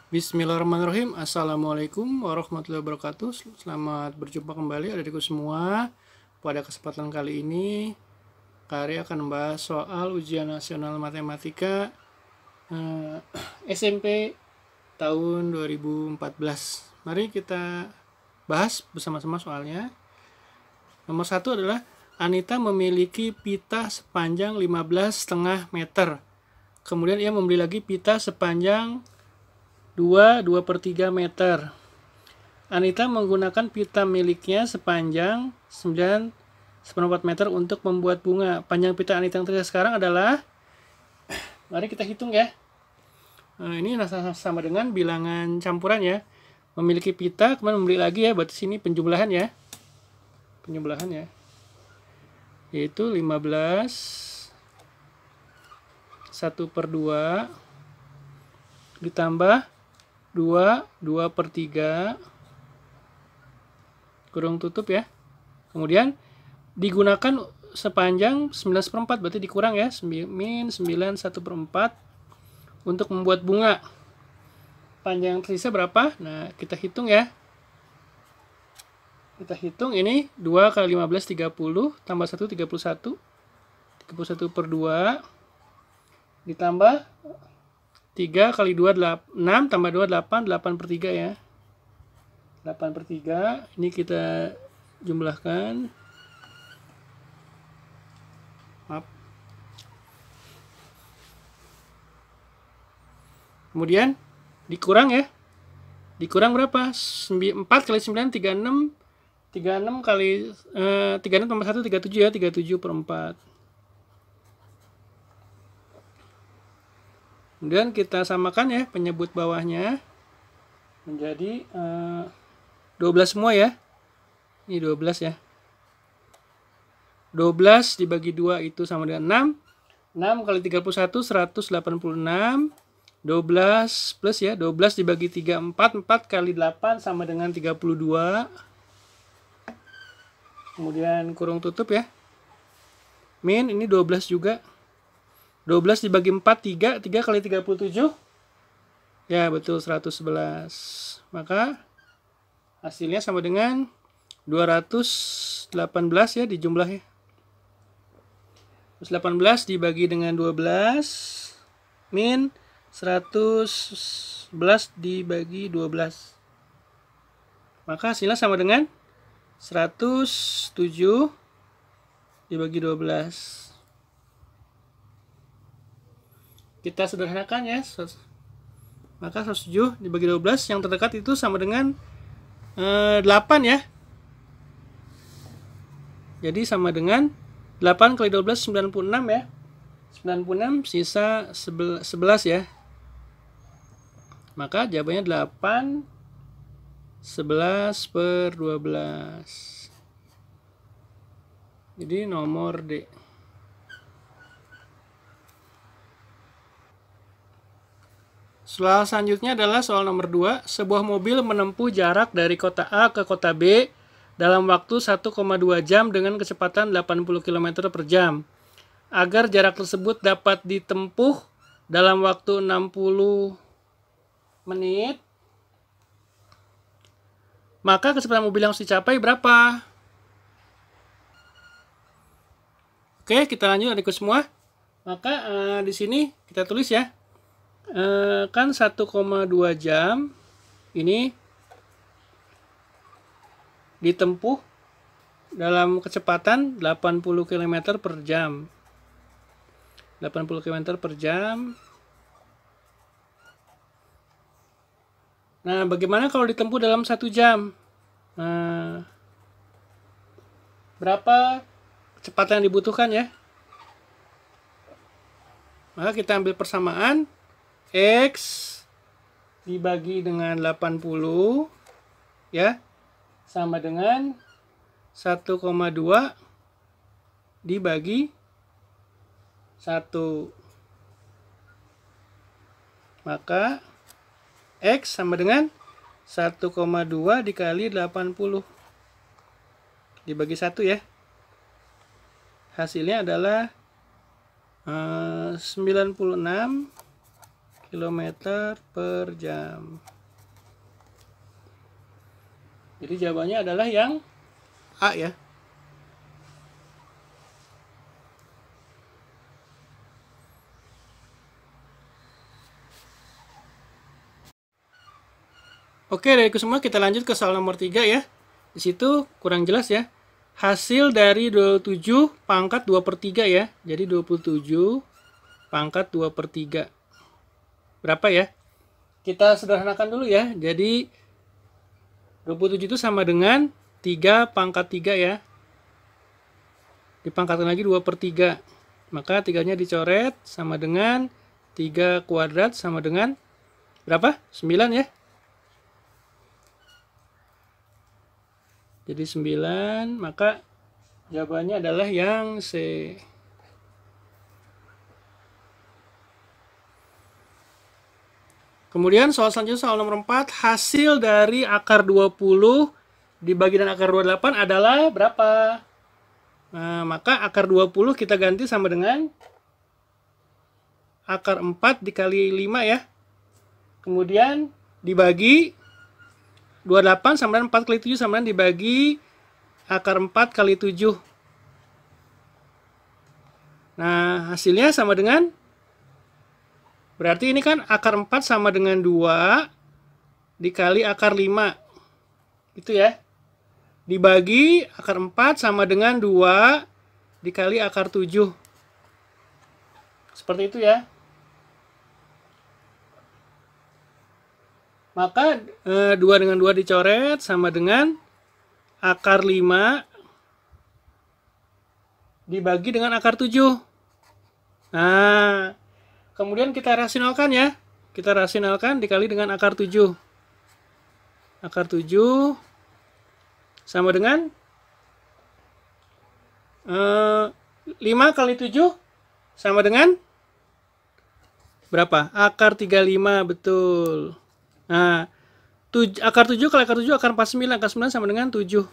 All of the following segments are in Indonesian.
Bismillahirrahmanirrahim. Assalamualaikum warahmatullahi wabarakatuh. Selamat berjumpa kembali adik-adikku semua. Pada kesempatan kali ini, Kak akan membahas soal ujian nasional matematika SMP tahun 2014. Mari kita bahas bersama-sama soalnya. Nomor 1 adalah Anita memiliki pita sepanjang 15,5 meter. Kemudian ia membeli lagi pita sepanjang 2/3 meter. Anita menggunakan pita miliknya sepanjang 9,4 meter untuk membuat bunga. Panjang pita Anita yang terlihat sekarang adalah, mari kita hitung ya. Ini sama dengan bilangan campuran ya. Memiliki pita, kemudian membeli lagi ya, berarti sini penjumlahan ya. Penjumlahan ya. Yaitu 15 1/2 ditambah 2/3 kurung tutup ya. Kemudian digunakan sepanjang 9/4, berarti dikurang ya, min 9/1/4 untuk membuat bunga. Panjang tersisa berapa? Nah, kita hitung ya. Kita hitung ini 2 kali 15 30 tambah 1 31. 31/2 ditambah 3 kali 2 6 tambah 2 8, 8/3 ya. 8/3 ini kita jumlahkan. Maaf. Kemudian dikurang ya. Dikurang berapa? 4 kali 9 36. 36 kali 36 tambah 1 37 ya, 37/4. Kemudian kita samakan ya, penyebut bawahnya menjadi 12 semua ya. Ini 12 ya. 12 dibagi 2 itu sama dengan 6. 6 kali 31 186. 12 plus ya, 12 dibagi 3 4. 4 kali 8 sama dengan 32. Kemudian kurung tutup ya. Min ini 12 juga. 12 dibagi 4 3. 3 kali 37. Ya betul, 111. Maka hasilnya sama dengan 218 ya dijumlah ya. 18 dibagi dengan 12 min 111 dibagi 12. Maka hasilnya sama dengan 107 dibagi 12. Kita sederhanakan ya. Maka 107 dibagi 12 yang terdekat itu sama dengan 8 ya. Jadi sama dengan 8 kali 12 96 ya. 96 sisa 11 ya. Maka jawabannya 8 11/12. Jadi nomor D. Soal selanjutnya adalah soal nomor 2. Sebuah mobil menempuh jarak dari kota A ke kota B dalam waktu 1,2 jam dengan kecepatan 80 km per jam. Agar jarak tersebut dapat ditempuh dalam waktu 60 menit, maka kecepatan mobil yang harus dicapai berapa? Oke, kita lanjut adikku semua. Maka di sini kita tulis ya. Kan 1,2 jam ini ditempuh dalam kecepatan 80 km per jam. 80 km per jam. Nah, bagaimana kalau ditempuh dalam 1 jam? Berapa kecepatan yang dibutuhkan ya? Maka kita ambil persamaan. X dibagi dengan 80 ya sama dengan 1,2 dibagi 1. Maka X sama dengan 1,2 dikali 80 dibagi 1 ya. Hasilnya adalah 96 kilometer per jam. Jadi jawabannya adalah yang A ya. Oke, dari itu semua kita lanjut ke soal nomor 3 ya. Di situ kurang jelas ya. Hasil dari 27 pangkat 2/3 ya. Jadi 27 pangkat 2/3. Berapa ya? Kita sederhanakan dulu ya. Jadi 27 itu sama dengan 3 pangkat 3 ya. Dipangkatkan lagi 2/3. Maka 3-nya dicoret sama dengan 3 kuadrat sama dengan berapa? 9 ya. Jadi 9, maka jawabannya adalah yang C. Kemudian soal selanjutnya, soal nomor 4, hasil dari akar 20 dibagi dengan akar 28 adalah berapa? Nah, maka akar 20 kita ganti sama dengan akar 4 dikali 5 ya. Kemudian dibagi 28 sama dengan 4 kali 7 sama dengan dibagi akar 4 kali 7. Nah, hasilnya sama dengan, berarti ini kan akar 4 sama dengan 2 dikali akar 5. Itu ya. Dibagi akar 4 sama dengan 2 dikali akar 7. Seperti itu ya. Maka 2 dengan 2 dicoret sama dengan akar 5 dibagi dengan akar 7. Nah, kemudian kita rasionalkan ya. Kita rasionalkan dikali dengan akar 7. Akar 7 sama dengan 5 kali 7 sama dengan berapa? Akar 35, betul. Nah, akar 7 kali akar 7 akar 49. Akar 9 sama dengan 7.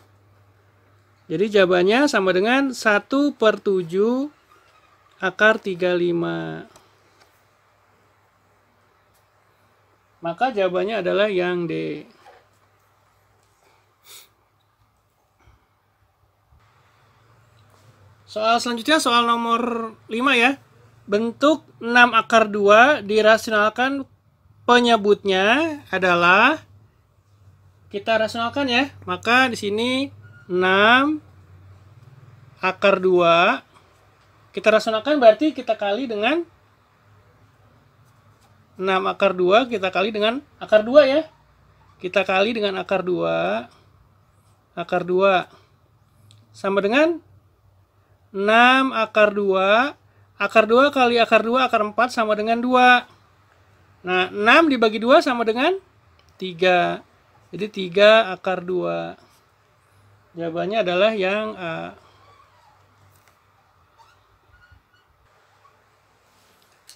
Jadi jawabannya sama dengan 1/7 akar 35. Maka jawabannya adalah yang D. Soal selanjutnya soal nomor 5 ya. Bentuk 6 akar 2 dirasionalkan, penyebutnya adalah, kita rasionalkan ya. Maka di sini 6 akar 2 kita rasionalkan, berarti kita kali dengan 6 akar 2 kita kali dengan akar 2 ya. Kita kali dengan akar 2. Akar 2 sama dengan 6 akar 2. Akar 2 kali akar 2 akar 4 sama dengan 2. Nah, 6 dibagi 2 sama dengan 3. Jadi 3 akar 2. Jawabannya adalah yang A.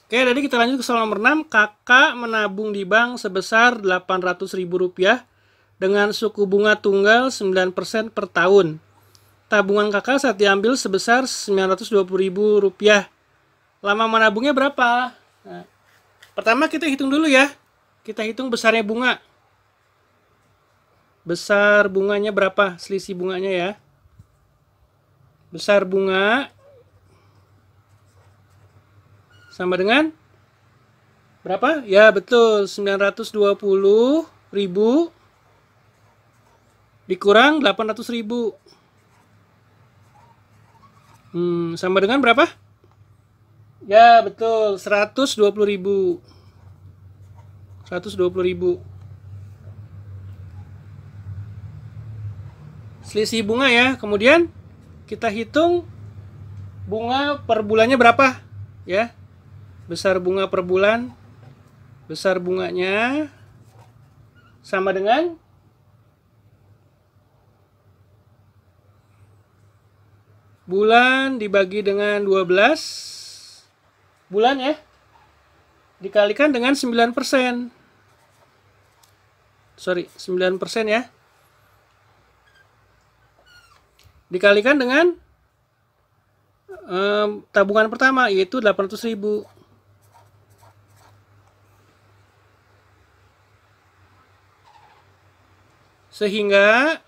Oke, jadi kita lanjut ke soal nomor 6. Kakak menabung di bank sebesar Rp800.000 dengan suku bunga tunggal 9% per tahun. Tabungan kakak saat diambil sebesar Rp920.000. Lama menabungnya berapa? Nah, pertama kita hitung dulu ya. Kita hitung besarnya bunga. Besar bunganya berapa? Selisih bunganya ya. Besar bunga sama dengan berapa? Ya betul, 920.000 dikurang 800.000. Sama dengan berapa? Ya betul, 120.000. 120.000. Selisih bunga ya. Kemudian kita hitung bunga per bulannya berapa ya. Besar bunga per bulan, besar bunganya sama dengan bulan dibagi dengan 12 bulan ya, dikalikan dengan 9%. Sorry, 9% ya. Dikalikan dengan tabungan pertama, yaitu 800.000. Sehingga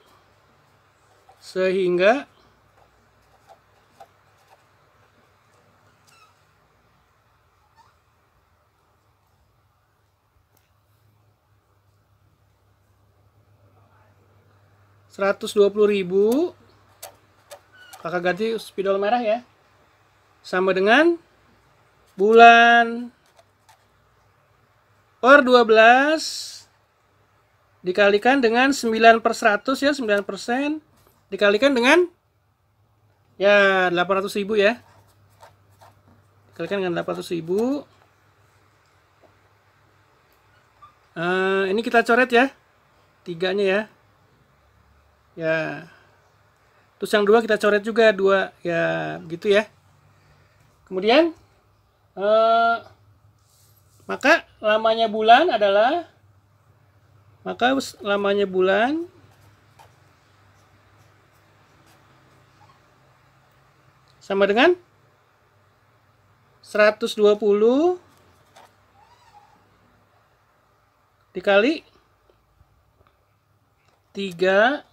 120.000, kakak ganti spidol merah ya, sama dengan bulan per 12 dikalikan dengan 9/100 ya, 9% dikalikan dengan ya 800.000 ya. Dikalikan dengan 800.000. Ini kita coret ya, tiganya ya. Ya. Terus yang 2 kita coret juga 2 ya, gitu ya. Kemudian maka lamanya bulan sama dengan 120 dikali 3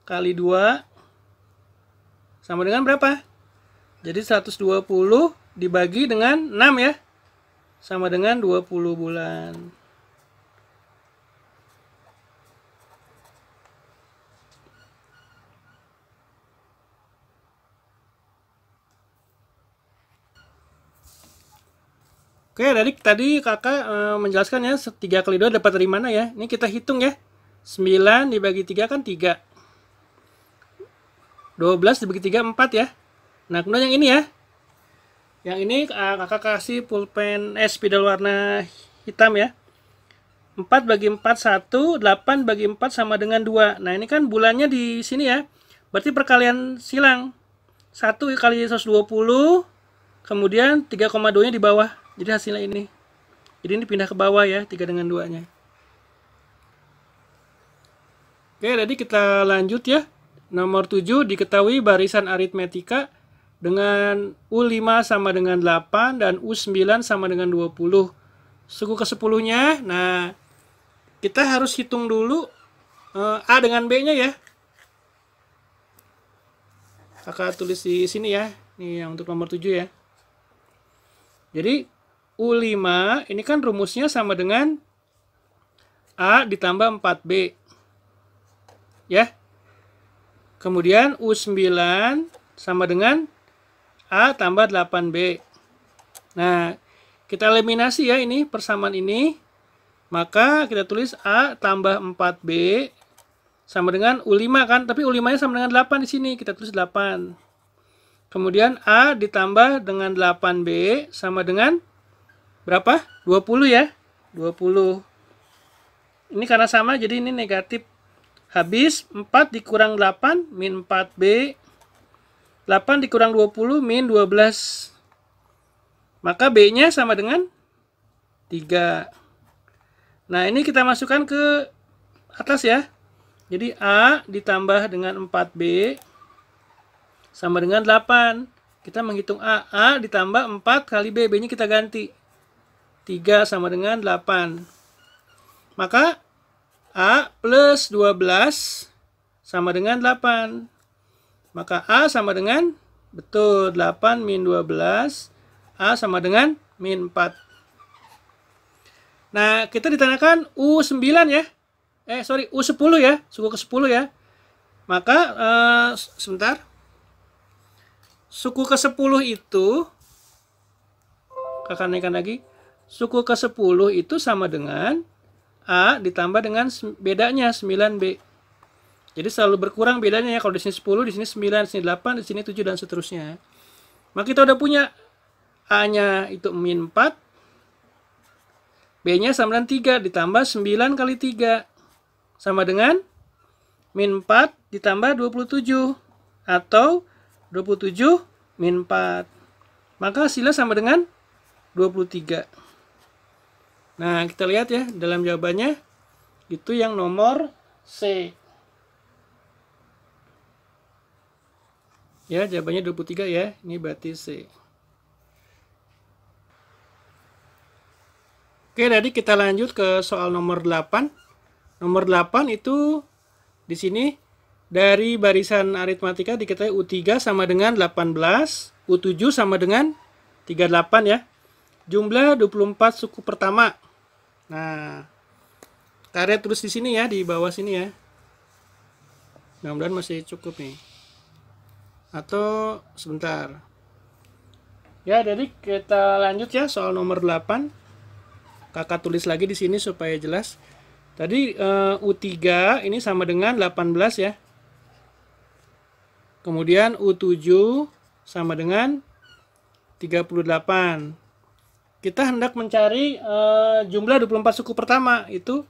kali 2 sama dengan berapa? Jadi 120 dibagi dengan 6 ya, sama dengan 20 bulan. Oke, tadi kakak menjelaskan ya, 3 kali 2 dapat dari mana ya. Ini kita hitung ya, 9 dibagi 3 kan 3. 12 dibagi 3 4 ya. Nah, kemudian yang ini ya. Yang ini kakak kasih pulpen spidol warna hitam ya. 4 bagi 4 1, 8 bagi 4 sama dengan 2. Nah, ini kan bulannya di sini ya. Berarti perkalian silang. 1 kali 120, kemudian 3,2-nya di bawah. Jadi hasilnya ini. Jadi ini pindah ke bawah ya, 3 dengan 2-nya. Oke, jadi kita lanjut ya. Nomor 7, diketahui barisan aritmetika dengan U5 sama dengan 8 dan U9 sama dengan 20. Suku ke-10-nya, nah kita harus hitung dulu A dengan B-nya ya. Kakak tulis di sini ya. Ini yang untuk nomor 7 ya. Jadi U5 ini kan rumusnya sama dengan A ditambah 4B. Ya. Kemudian U9 sama dengan A tambah 8B. Nah, kita eliminasi ya ini persamaan ini. Maka kita tulis A tambah 4B sama dengan U5 kan. Tapi U5-nya sama dengan 8 di sini. Kita tulis 8. Kemudian A ditambah dengan 8B sama dengan berapa? 20 ya. 20. Ini karena sama jadi ini negatif. Habis 4 dikurang 8 min 4B. 8 dikurang 20 min 12. Maka B-nya sama dengan 3. Nah, ini kita masukkan ke atas ya. Jadi A ditambah dengan 4B sama dengan 8. Kita menghitung A. A ditambah 4 kali B. B-nya kita ganti. 3 sama dengan 8. Maka A plus 12 sama dengan 8. Maka A sama dengan, betul, 8 min 12. A sama dengan min 4. Nah, kita ditanyakan U9 ya. U10 ya. Suku ke-10 ya. Maka, sebentar. Suku ke-10 itu, kakak naikkan lagi. Suku ke-10 itu sama dengan A ditambah dengan bedanya 9B. Jadi selalu berkurang bedanya ya. Kalau di sini 10, di sini 9, di sini 8, di sini 7 dan seterusnya. Maka kita udah punya A-nya itu min 4. B-nya sama dengan 3 ditambah 9 kali 3 sama dengan min 4 ditambah 27 atau 27 min 4. Maka hasilnya sama dengan 23. Nah, kita lihat ya dalam jawabannya itu yang nomor C. Ya, jawabannya 23 ya. Ini berarti C. Oke, jadi kita lanjut ke soal nomor 8. Nomor 8 itu di sini dari barisan aritmatika diketahui U3 sama dengan 18, U7 sama dengan 38 ya. Jumlah 24 suku pertama. Nah, karet tulis di sini ya, di bawah sini ya. Mudah-mudahan masih cukup nih. Atau sebentar. Ya, jadi kita lanjut ya soal nomor 8. Kakak tulis lagi di sini supaya jelas. Tadi U3 ini sama dengan 18 ya. Kemudian U7 sama dengan 38. Kita hendak mencari jumlah 24 suku pertama, itu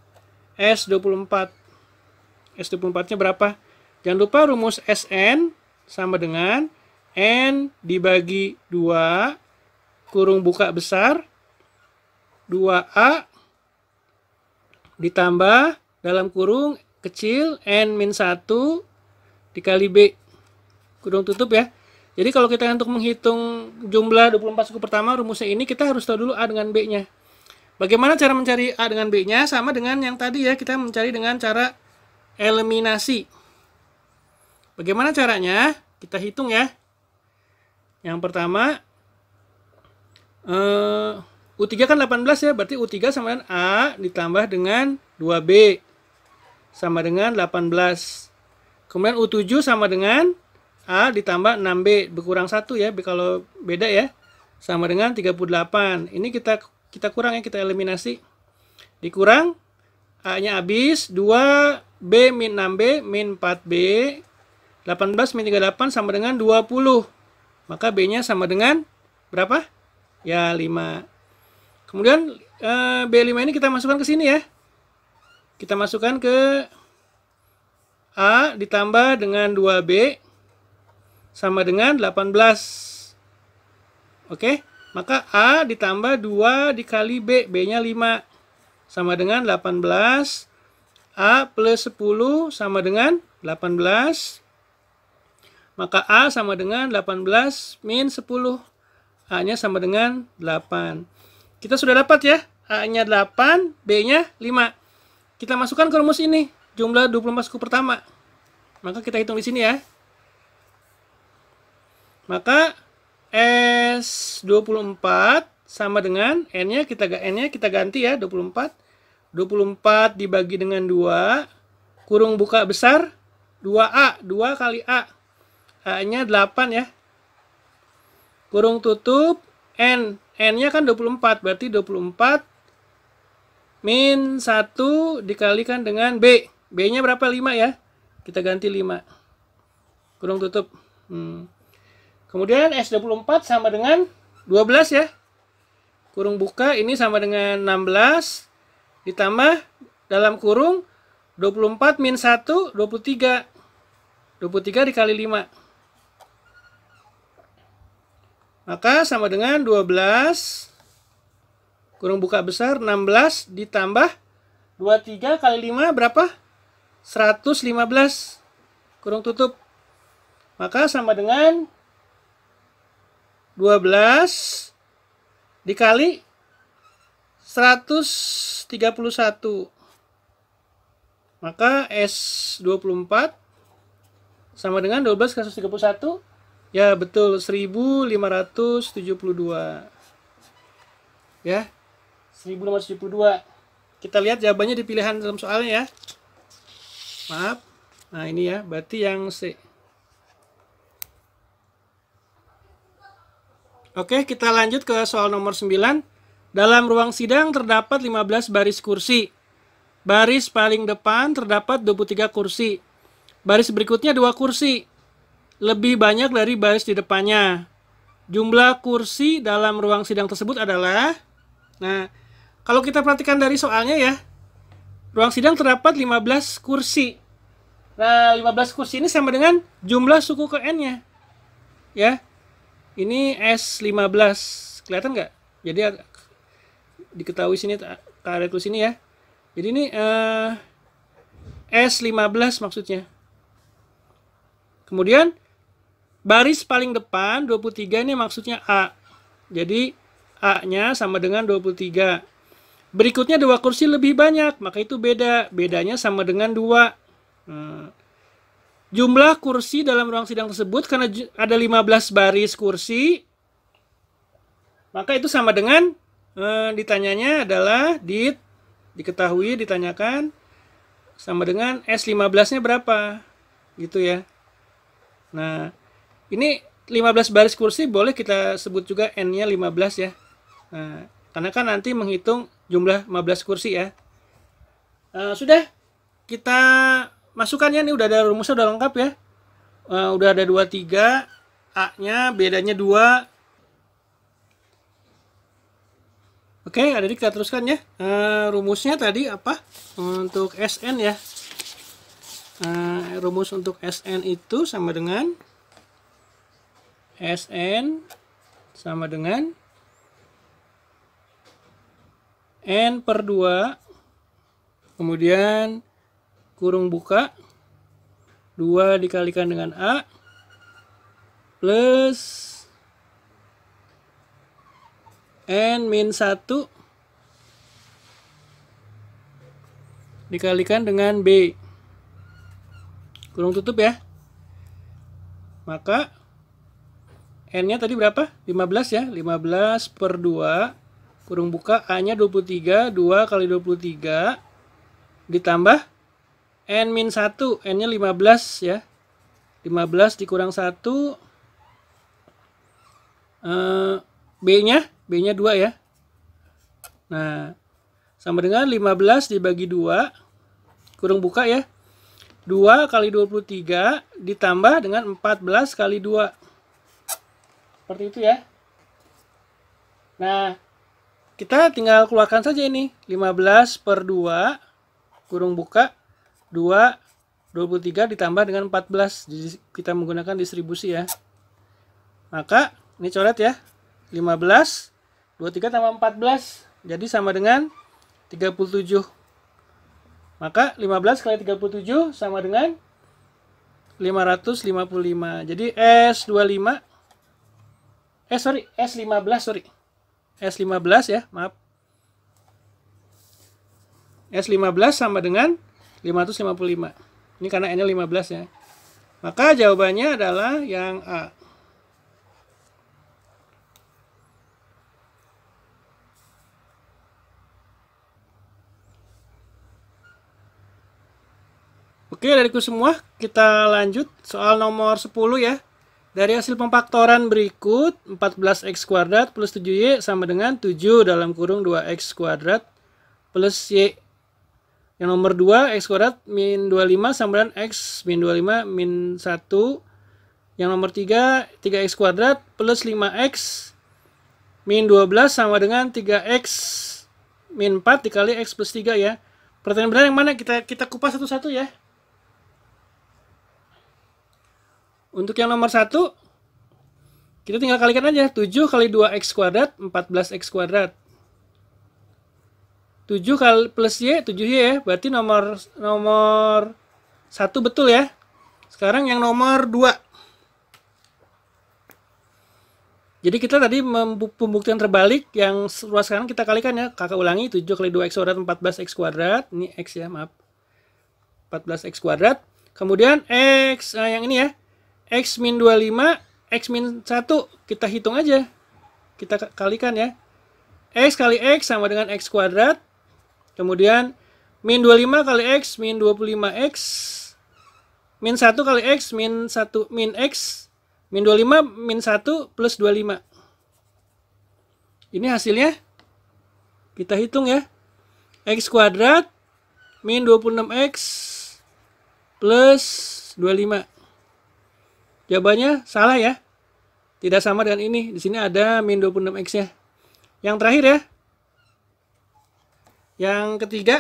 S24. S24-nya berapa? Jangan lupa rumus SN sama dengan N dibagi 2, kurung buka besar, 2A, ditambah dalam kurung kecil N-1 dikali B, kurung tutup ya. Jadi kalau kita untuk menghitung jumlah 24 suku pertama, rumusnya ini kita harus tahu dulu A dengan B-nya. Bagaimana cara mencari A dengan B-nya? Sama dengan yang tadi ya, kita mencari dengan cara eliminasi. Bagaimana caranya? Kita hitung ya. Yang pertama, U3 kan 18 ya, berarti U3 sama dengan A ditambah dengan 2B sama dengan 18. Kemudian U7 sama dengan A ditambah 6B, berkurang 1 ya, kalau beda ya, sama dengan 38. Ini kita kurang ya, kita eliminasi. Dikurang, A-nya habis, 2B min 6B min 4B, 18 min 38 sama dengan 20. Maka B-nya sama dengan berapa? Ya, 5. Kemudian B5 ini kita masukkan ke sini ya. Kita masukkan ke A ditambah dengan 2B sama dengan 18. Oke, maka A ditambah 2 dikali B, B-nya 5 sama dengan 18. A plus 10 sama dengan 18. Maka A sama dengan 18 min 10. A-nya sama dengan 8. Kita sudah dapat ya, A-nya 8, B-nya 5. Kita masukkan ke rumus ini, jumlah 24 suku pertama. Maka kita hitung di sini ya. Maka S24 sama dengan N-nya kita ganti ya, 24. 24 dibagi dengan 2, kurung buka besar, 2A, 2 kali A. A-nya 8 ya. Kurung tutup, N-nya kan 24, berarti 24 min 1 dikalikan dengan B. B-nya berapa? 5 ya. Kita ganti 5. Kurung tutup. Kemudian S24 sama dengan 12 ya. Kurung buka ini sama dengan 16 ditambah dalam kurung 24 min 1 23. 23 dikali 5. Maka sama dengan 12 kurung buka besar 16 ditambah 23 kali 5 berapa? 115. Kurung tutup. Maka sama dengan 12 dikali 131. Maka S24 sama dengan 12 kali 131. Ya betul, 1572. Ya, 1572. Kita lihat jawabannya di pilihan dalam soalnya ya. Maaf. Nah ini ya, berarti yang C. Oke, kita lanjut ke soal nomor 9. Dalam ruang sidang terdapat 15 baris kursi. Baris paling depan terdapat 23 kursi. Baris berikutnya 2 kursi. Lebih banyak dari baris di depannya. Jumlah kursi dalam ruang sidang tersebut adalah... Nah, kalau kita perhatikan dari soalnya ya, ruang sidang terdapat 15 kursi. Nah, 15 kursi ini sama dengan jumlah suku ke N-nya. Ya. Ini S15. Kelihatan nggak? Jadi diketahui sini karet tulis sini ya. Jadi ini S15 maksudnya. Kemudian baris paling depan 23 ini maksudnya A. Jadi A-nya sama dengan 23. Berikutnya 2 kursi lebih banyak, maka itu beda. Bedanya sama dengan 2. Jumlah kursi dalam ruang sidang tersebut karena ada 15 baris kursi, maka itu sama dengan ditanyanya adalah diketahui ditanyakan sama dengan S15-nya berapa gitu ya. Nah, ini 15 baris kursi boleh kita sebut juga N-nya 15 ya. Nah, karena kan nanti menghitung jumlah 15 kursi ya. Sudah kita masukkannya nih, udah ada rumusnya, udah lengkap ya. Udah ada 23, A-nya bedanya 2. Oke, adik kita teruskan ya. Rumusnya tadi apa? Untuk Sn ya. Rumus untuk Sn itu sama dengan Sn sama dengan N per 2, kemudian kurung buka 2 dikalikan dengan A plus N min 1 dikalikan dengan B, kurung tutup ya. Maka N-nya tadi berapa? 15 ya. 15 per 2 kurung buka A-nya 23, 2 kali 23 ditambah N min 1, N-nya 15 ya. 15 dikurang 1, B-nya 2 ya. Nah, sama dengan 15 dibagi 2, kurung buka ya. 2 kali 23 ditambah dengan 14 kali 2. Seperti itu ya. Nah, kita tinggal keluarkan saja ini. 15 per 2, kurung buka, 2, 23 ditambah dengan 14. Jadi kita menggunakan distribusi ya. Maka, ini coret ya. 15, 23 tambah 14. Jadi sama dengan 37. Maka 15 kali 37 sama dengan 555. Jadi S15 S15 ya, maaf. S15 sama dengan 555. Ini karena N-nya 15 ya. Maka jawabannya adalah yang A. Oke, adikku semua, kita lanjut soal nomor 10 ya. Dari hasil pemfaktoran berikut, 14x kuadrat plus 7y sama dengan 7 dalam kurung 2x kuadrat plus y. Yang nomor 2, x kuadrat min 25 sama dengan x min 25 min 1. Yang nomor 3, 3x kuadrat plus 5x min 12 sama dengan 3x min 4 dikali x plus 3 ya. Pertanyaan benar yang mana? Kita kupas satu-satu ya. Untuk yang nomor 1, kita tinggal kalikan aja. 7 kali 2x kuadrat, 14x kuadrat. 7 kali plus y, 7y ya. Berarti nomor 1 betul ya. Sekarang yang nomor 2. Jadi kita tadi pembuktian terbalik. Yang ruas kanan kita kalikan ya. Kakak ulangi, 7 kali 2x kuadrat, 14x kuadrat. Ini x ya, maaf. 14x kuadrat. Kemudian x, yang ini ya. X min 25, X min 1, kita hitung aja. Kita kalikan ya. X kali X sama dengan X kuadrat. Kemudian, min 25 kali X, min 25X. Min 1 kali X, min 1, min X. Min 25, min 1, plus 25. Ini hasilnya. Kita hitung ya. X kuadrat, min 26X, plus 25. Jawabannya salah ya. Tidak sama dengan ini. Di sini ada min 26x ya. Yang terakhir ya. Yang ketiga.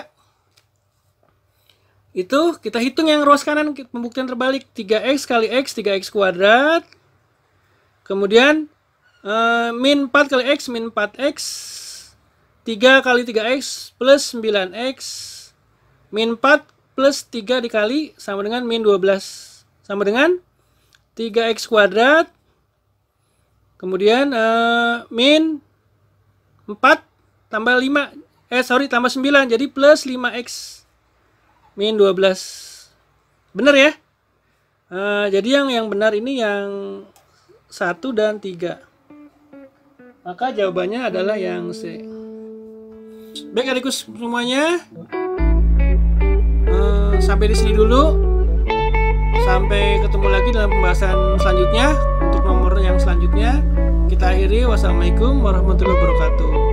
Itu kita hitung yang ruas kanan pembuktian terbalik. 3x kali x, 3x kuadrat. Kemudian min 4 kali x, min 4x. 3 kali 3x plus 9x. Min 4 plus 3 dikali sama dengan min 12. Sama dengan 3x kuadrat, kemudian min 4 tambah 5, tambah 9, jadi plus 5x min 12. Bener ya? Jadi yang benar ini yang 1 dan 3. Maka jawabannya adalah yang C. Baik adikku semuanya, sampai di sini dulu. Sampai ketemu lagi dalam pembahasan selanjutnya. Untuk nomor yang selanjutnya kita akhiri. Wassalamualaikum warahmatullahi wabarakatuh.